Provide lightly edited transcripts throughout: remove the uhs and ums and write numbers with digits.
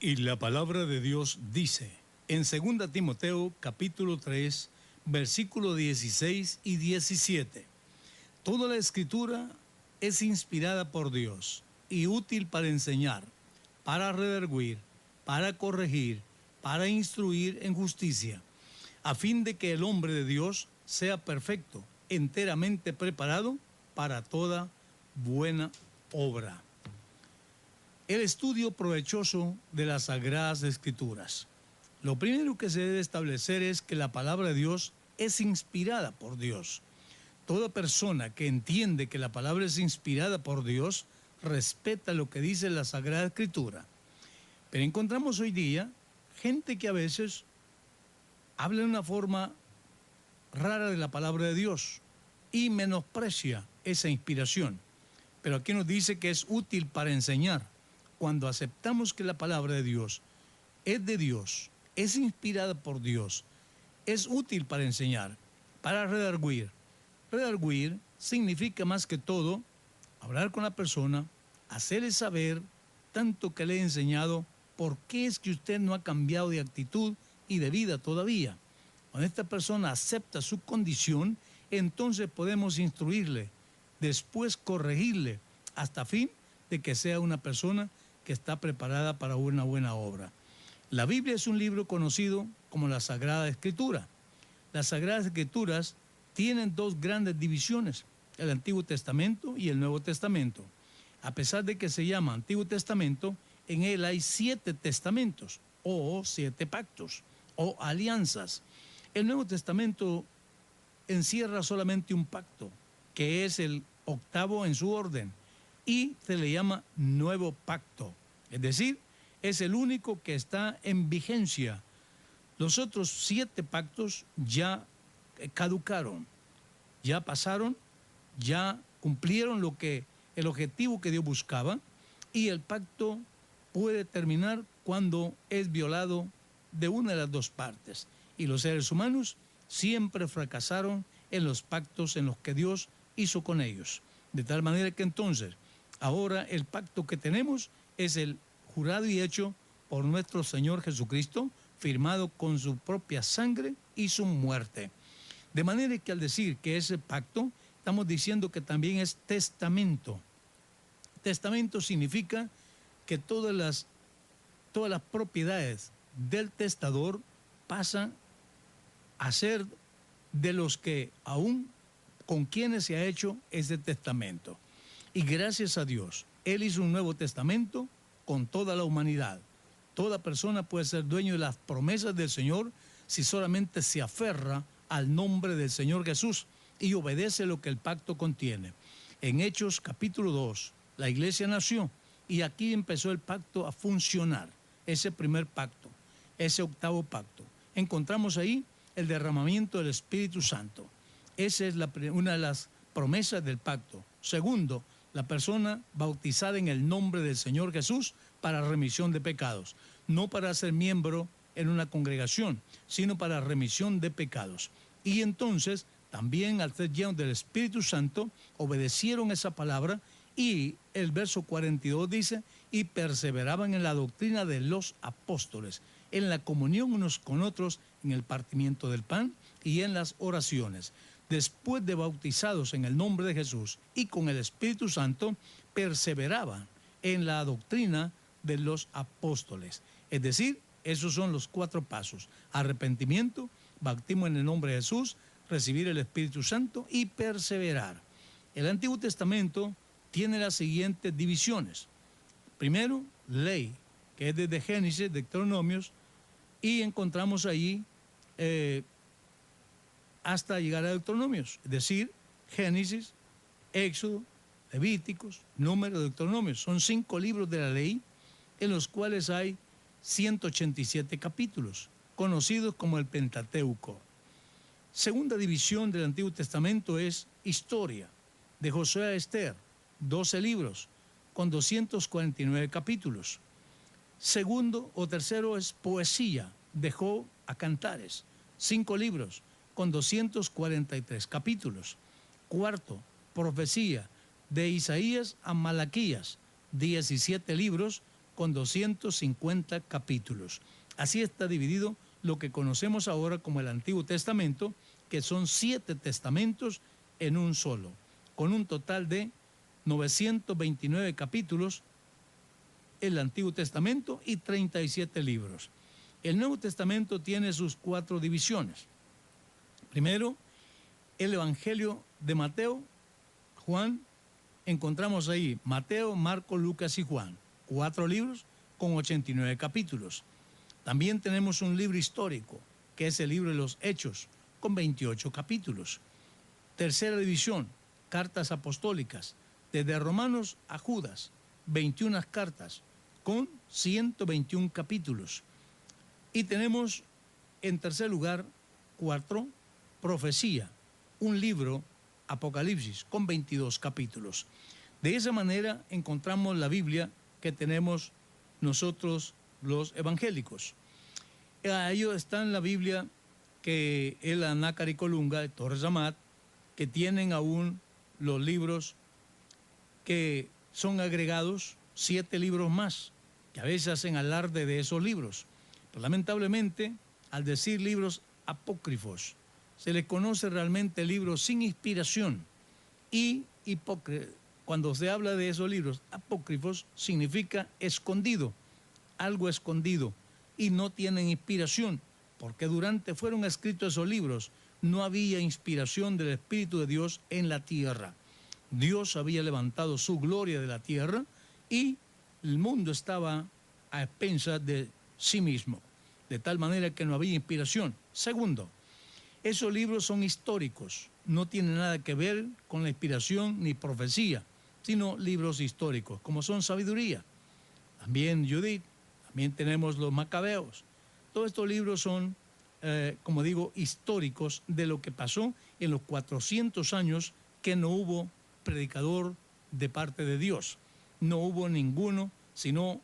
Y la palabra de Dios dice, en 2 Timoteo capítulo 3, versículos 16 y 17, toda la escritura es inspirada por Dios y útil para enseñar, para redarguir, para corregir, para instruir en justicia, a fin de que el hombre de Dios sea perfecto, enteramente preparado para toda buena obra. El estudio provechoso de las Sagradas Escrituras. Lo primero que se debe establecer es que la palabra de Dios es inspirada por Dios. Toda persona que entiende que la palabra es inspirada por Dios respeta lo que dice la Sagrada Escritura. Pero encontramos hoy día gente que a veces habla de una forma rara de la palabra de Dios y menosprecia esa inspiración. Pero aquí nos dice que es útil para enseñar. Cuando aceptamos que la palabra de Dios, es inspirada por Dios, es útil para enseñar, para redarguir. Redarguir significa más que todo hablar con la persona, hacerle saber, tanto que le he enseñado, por qué es que usted no ha cambiado de actitud y de vida todavía. Cuando esta persona acepta su condición, entonces podemos instruirle, después corregirle, hasta fin de que sea una persona que está preparada para una buena obra. La Biblia es un libro conocido como la Sagrada Escritura. Las Sagradas Escrituras tienen dos grandes divisiones, el Antiguo Testamento y el Nuevo Testamento. A pesar de que se llama Antiguo Testamento, en él hay 7 testamentos, o 7 pactos, o alianzas. El Nuevo Testamento encierra solamente un pacto, que es el 8º en su orden, y se le llama Nuevo Pacto. Es decir, es el único que está en vigencia. Los otros 7 pactos ya caducaron, ya pasaron, ya cumplieron el objetivo que Dios buscaba, y el pacto puede terminar cuando es violado de una de las dos partes. Y los seres humanos siempre fracasaron en los pactos en los que Dios hizo con ellos. De tal manera que entonces, ahora el pacto que tenemos es el jurado y hecho por nuestro Señor Jesucristo, firmado con su propia sangre y su muerte. De manera que al decir que ese pacto, estamos diciendo que también es testamento. Testamento significa que todas las propiedades del testador pasan a ser de los que aún con quienes se ha hecho ese testamento. Y gracias a Dios, Él hizo un nuevo testamento con toda la humanidad. Toda persona puede ser dueño de las promesas del Señor si solamente se aferra al nombre del Señor Jesús y obedece lo que el pacto contiene. En Hechos capítulo 2, la iglesia nació y aquí empezó el pacto a funcionar. Ese primer pacto, ese 8º pacto. Encontramos ahí el derramamiento del Espíritu Santo. Esa es una de las promesas del pacto. Segundo, la persona bautizada en el nombre del Señor Jesús para remisión de pecados. No para ser miembro en una congregación, sino para remisión de pecados. Y entonces, también al ser llenos del Espíritu Santo, obedecieron esa palabra y el verso 42 dice, y perseveraban en la doctrina de los apóstoles, en la comunión unos con otros, en el partimiento del pan y en las oraciones. Después de bautizados en el nombre de Jesús y con el Espíritu Santo, perseveraban en la doctrina de los apóstoles. Es decir, esos son los 4 pasos: arrepentimiento, bautismo en el nombre de Jesús, recibir el Espíritu Santo y perseverar. El Antiguo Testamento tiene las siguientes divisiones. Primero, ley, que es desde Génesis, Deuteronomios, y encontramos allí hasta llegar a Deuteronomios, es decir, Génesis, Éxodo, Levíticos, Números, Deuteronomios. Son 5 libros de la ley en los cuales hay 187 capítulos, conocidos como el Pentateuco. Segunda división del Antiguo Testamento es historia, de Josué a Esther, 12 libros, con 249 capítulos. Segundo o tercero es poesía, de Job a Cantares, 5 libros, con 243 capítulos. Cuarto, profecía, de Isaías a Malaquías, 17 libros, con 250 capítulos. Así está dividido lo que conocemos ahora como el Antiguo Testamento, que son 7 testamentos en un solo, con un total de 929 capítulos el Antiguo Testamento y 37 libros. El Nuevo Testamento tiene sus 4 divisiones. Primero, el Evangelio de Mateo, Juan. Encontramos ahí Mateo, Marcos, Lucas y Juan. 4 libros con 89 capítulos. También tenemos un libro histórico, que es el libro de los Hechos, con 28 capítulos. Tercera división, cartas apostólicas, desde Romanos a Judas, 21 cartas, con 121 capítulos. Y tenemos, en tercer lugar, 4, profecía, un libro, Apocalipsis, con 22 capítulos. De esa manera encontramos la Biblia que tenemos nosotros los evangélicos. Ahí está en la Biblia que es la Nácar y Colunga de Torres Amat, que tienen aún los libros que son agregados, 7 libros más, que a veces hacen alarde de esos libros. Pero lamentablemente, al decir libros apócrifos, se les conoce realmente libros sin inspiración. Y cuando se habla de esos libros apócrifos, significa escondido, algo escondido, y no tienen inspiración, porque fueron escritos esos libros, no había inspiración del Espíritu de Dios en la tierra. Dios había levantado su gloria de la tierra y el mundo estaba a expensas de sí mismo, de tal manera que no había inspiración. Segundo, esos libros son históricos, no tienen nada que ver con la inspiración ni profecía, sino libros históricos, como son sabiduría. También Judith, también tenemos los Macabeos. Todos estos libros son, como digo, históricos de lo que pasó en los 400 años que no hubo predicador de parte de Dios. No hubo ninguno, sino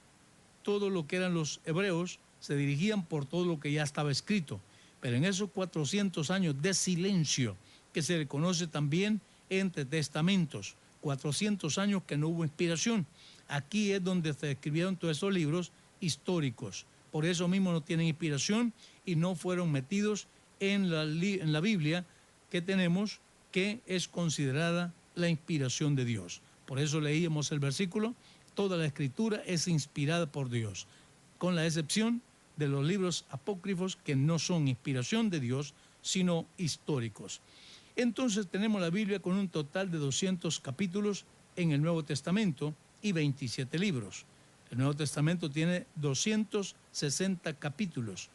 todo lo que eran los hebreos se dirigían por todo lo que ya estaba escrito. Pero en esos 400 años de silencio, que se le conoce también entre testamentos, 400 años que no hubo inspiración, aquí es donde se escribieron todos esos libros históricos. Por eso mismo no tienen inspiración y no fueron metidos en la Biblia que tenemos, que es considerada la inspiración de Dios. Por eso leíamos el versículo, toda la escritura es inspirada por Dios, con la excepción de los libros apócrifos que no son inspiración de Dios, sino históricos. Entonces tenemos la Biblia con un total de 200 capítulos en el Nuevo Testamento y 27 libros. El Nuevo Testamento tiene 260 capítulos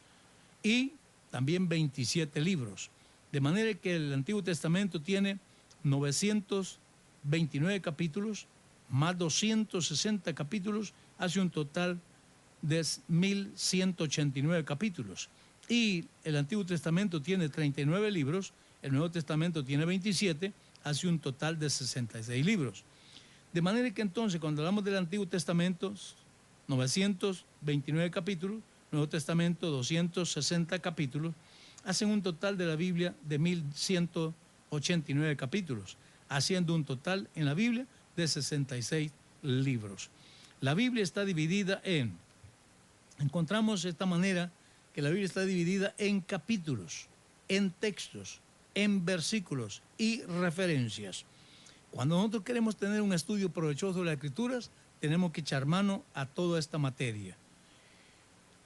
y también 27 libros. De manera que el Antiguo Testamento tiene 929 capítulos, más 260 capítulos, hace un total de 1189 capítulos. Y el Antiguo Testamento tiene 39 libros, el Nuevo Testamento tiene 27, hace un total de 66 libros. De manera que entonces, cuando hablamos del Antiguo Testamento, 929 capítulos, Nuevo Testamento 260 capítulos, hacen un total de la Biblia de 1189 capítulos, haciendo un total en la Biblia de 66 libros. La Biblia está dividida encontramos de esta manera que la Biblia está dividida en capítulos, en textos, en versículos y referencias. Cuando nosotros queremos tener un estudio provechoso de las Escrituras, tenemos que echar mano a toda esta materia.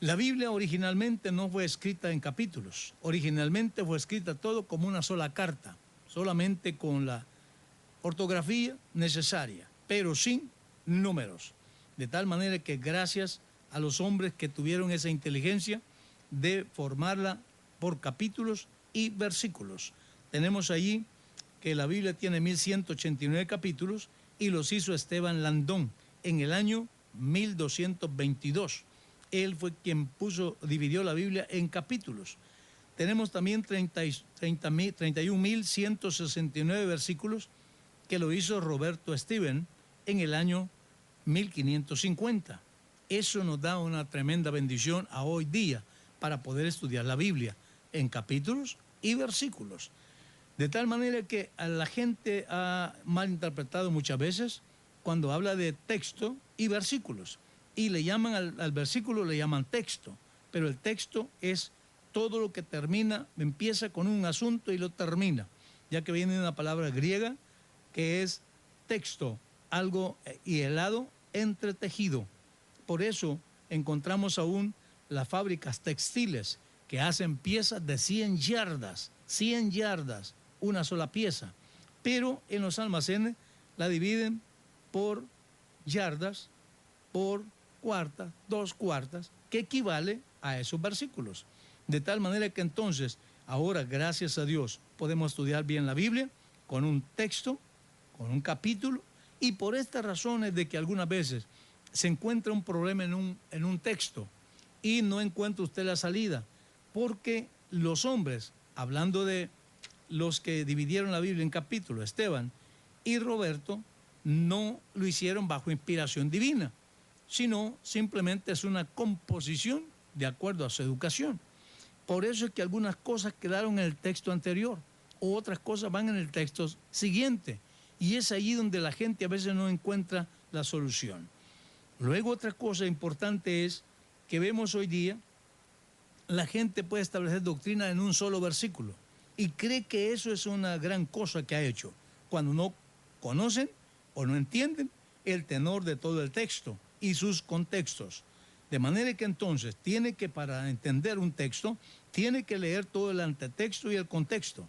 La Biblia originalmente no fue escrita en capítulos, originalmente fue escrita todo como una sola carta, solamente con la ortografía necesaria, pero sin números. De tal manera que gracias a los hombres que tuvieron esa inteligencia de formarla por capítulos y versículos. Tenemos allí que la Biblia tiene 1189 capítulos y los hizo Esteban Landón en el año 1222. Él fue quien dividió la Biblia en capítulos. Tenemos también 31.169 versículos que lo hizo Roberto Steven en el año 1550. Eso nos da una tremenda bendición a hoy día para poder estudiar la Biblia en capítulos y versículos. De tal manera que a la gente ha malinterpretado muchas veces cuando habla de texto y versículos. y le llaman al versículo, le llaman texto, pero el texto es todo lo que termina, empieza con un asunto y lo termina, ya que viene de una palabra griega que es texto, algo hilado, entretejido. Por eso encontramos aún las fábricas textiles que hacen piezas de 100 yardas, una sola pieza, pero en los almacenes la dividen por yardas, por cuartas, 2 cuartas, que equivale a esos versículos. De tal manera que entonces, ahora, gracias a Dios, podemos estudiar bien la Biblia con un texto, con un capítulo, y por estas razones de que algunas veces se encuentra un problema en un texto y no encuentra usted la salida, porque los hombres, hablando de los que dividieron la Biblia en capítulos, Esteban y Roberto, no lo hicieron bajo inspiración divina, sino simplemente es una composición de acuerdo a su educación. Por eso es que algunas cosas quedaron en el texto anterior, o otras cosas van en el texto siguiente, y es allí donde la gente a veces no encuentra la solución. Luego otra cosa importante es que vemos hoy día, la gente puede establecer doctrina en un solo versículo y cree que eso es una gran cosa que ha hecho, cuando no conocen o no entienden el tenor de todo el texto y sus contextos. De manera que entonces tiene que, para entender un texto, tiene que leer todo el antetexto y el contexto,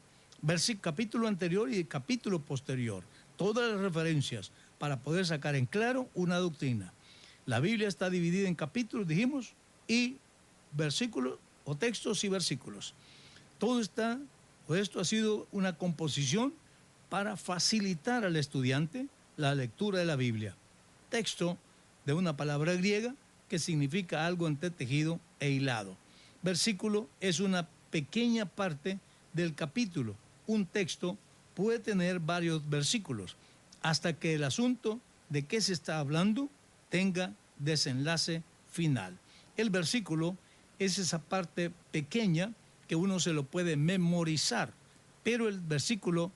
capítulo anterior y el capítulo posterior, todas las referencias para poder sacar en claro una doctrina. La Biblia está dividida en capítulos, dijimos, y versículos o textos y versículos. Todo está, o esto ha sido una composición para facilitar al estudiante la lectura de la Biblia. Texto de una palabra griega que significa algo entretejido e hilado. Versículo es una pequeña parte del capítulo. Un texto puede tener varios versículos hasta que el asunto de qué se está hablando tenga desenlace final. El versículo es esa parte pequeña que uno se lo puede memorizar, pero el versículo,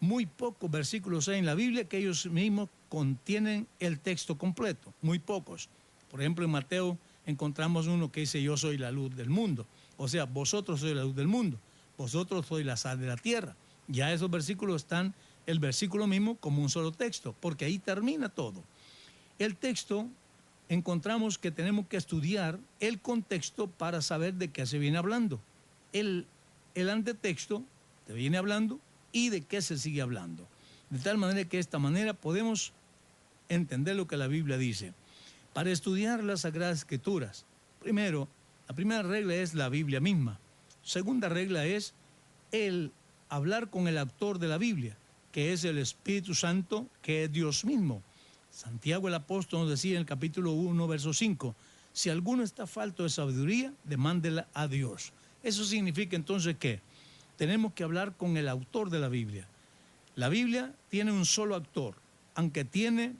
muy pocos versículos hay en la Biblia que ellos mismos contienen el texto completo, muy pocos. Por ejemplo, en Mateo encontramos uno que dice: yo soy la luz del mundo. O sea, vosotros sois la luz del mundo, vosotros sois la sal de la tierra. Ya esos versículos están, el versículo mismo, como un solo texto, porque ahí termina todo. El texto, encontramos que tenemos que estudiar el contexto para saber de qué se viene hablando. El antetexto te viene hablando y de qué se sigue hablando. De tal manera que de esta manera podemos entender lo que la Biblia dice. Para estudiar las Sagradas Escrituras, primero, la primera regla es la Biblia misma. Segunda regla es el hablar con el autor de la Biblia, que es el Espíritu Santo, que es Dios mismo. Santiago el apóstol nos decía en el capítulo 1, verso 5, si alguno está falto de sabiduría, demándela a Dios. Eso significa entonces que tenemos que hablar con el autor de la Biblia. La Biblia tiene un solo autor, aunque tiene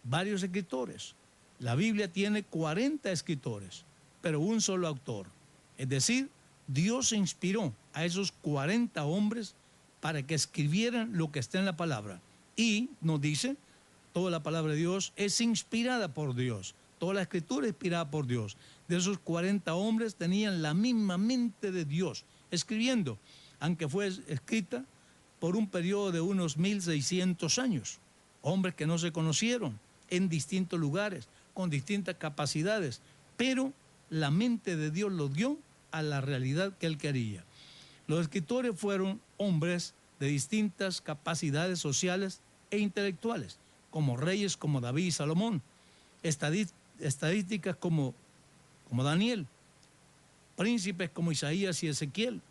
varios escritores. La Biblia tiene 40 escritores, pero un solo autor. Es decir, Dios inspiró a esos 40 hombres para que escribieran lo que está en la palabra. Y nos dice, toda la palabra de Dios es inspirada por Dios. Toda la escritura es inspirada por Dios. De esos 40 hombres tenían la misma mente de Dios escribiendo, aunque fue escrita por un periodo de unos 1600 años. Hombres que no se conocieron en distintos lugares, con distintas capacidades, pero la mente de Dios lo dio a la realidad que él quería. Los escritores fueron hombres de distintas capacidades sociales e intelectuales, como reyes como David y Salomón, estadísticas como Daniel, príncipes como Isaías y Ezequiel,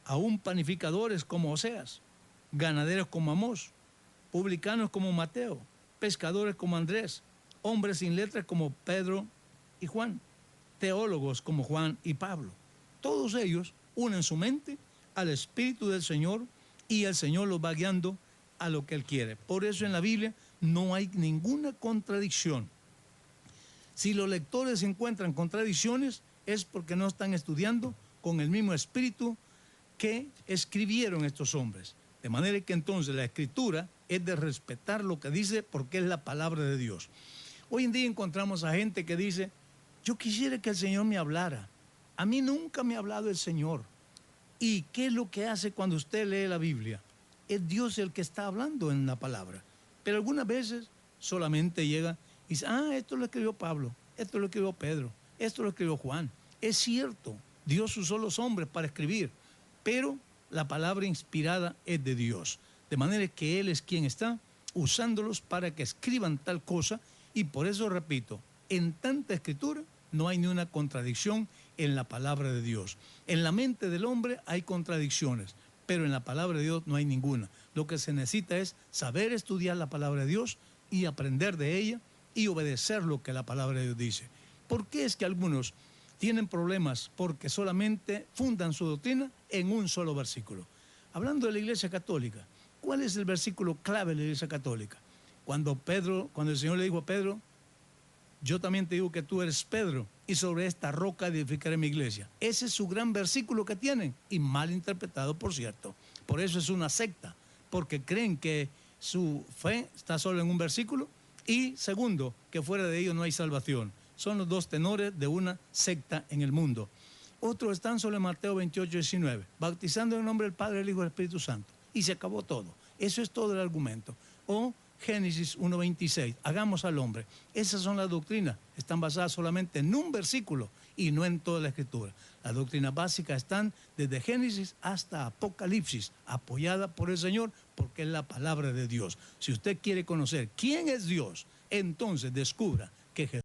aún panificadores como Oseas, ganaderos como Amós, publicanos como Mateo, pescadores como Andrés, hombres sin letras como Pedro y Juan, teólogos como Juan y Pablo. Todos ellos unen su mente al Espíritu del Señor y el Señor los va guiando a lo que Él quiere. Por eso en la Biblia no hay ninguna contradicción. Si los lectores encuentran contradicciones es porque no están estudiando con el mismo espíritu que escribieron estos hombres. De manera que entonces la Escritura es de respetar lo que dice porque es la palabra de Dios. Hoy en día encontramos a gente que dice, yo quisiera que el Señor me hablara. A mí nunca me ha hablado el Señor. ¿Y qué es lo que hace cuando usted lee la Biblia? Es Dios el que está hablando en la palabra. Pero algunas veces solamente llega y dice, esto lo escribió Pablo, esto lo escribió Pedro, esto lo escribió Juan. Es cierto, Dios usó los hombres para escribir, pero la palabra inspirada es de Dios. De manera que Él es quien está usándolos para que escriban tal cosa, y por eso repito, en tanta escritura no hay ni una contradicción en la palabra de Dios. En la mente del hombre hay contradicciones, pero en la palabra de Dios no hay ninguna. Lo que se necesita es saber estudiar la palabra de Dios y aprender de ella y obedecer lo que la palabra de Dios dice. ¿Por qué es que algunos tienen problemas? Porque solamente fundan su doctrina en un solo versículo. Hablando de la Iglesia Católica, ¿cuál es el versículo clave de la Iglesia Católica? Cuando el Señor le dijo a Pedro, yo también te digo que tú eres Pedro, y sobre esta roca edificaré mi iglesia. Ese es su gran versículo que tienen, y mal interpretado, por cierto. Por eso es una secta, porque creen que su fe está solo en un versículo, y segundo, que fuera de ellos no hay salvación. Son los dos tenores de una secta en el mundo. Otros están solo en Mateo 28, 19, bautizando en el nombre del Padre, del Hijo y del Espíritu Santo. Y se acabó todo. Eso es todo el argumento. O Génesis 1:26, hagamos al hombre. Esas son las doctrinas, están basadas solamente en un versículo y no en toda la Escritura. Las doctrinas básicas están desde Génesis hasta Apocalipsis, apoyada por el Señor, porque es la palabra de Dios. Si usted quiere conocer quién es Dios, entonces descubra que Jesús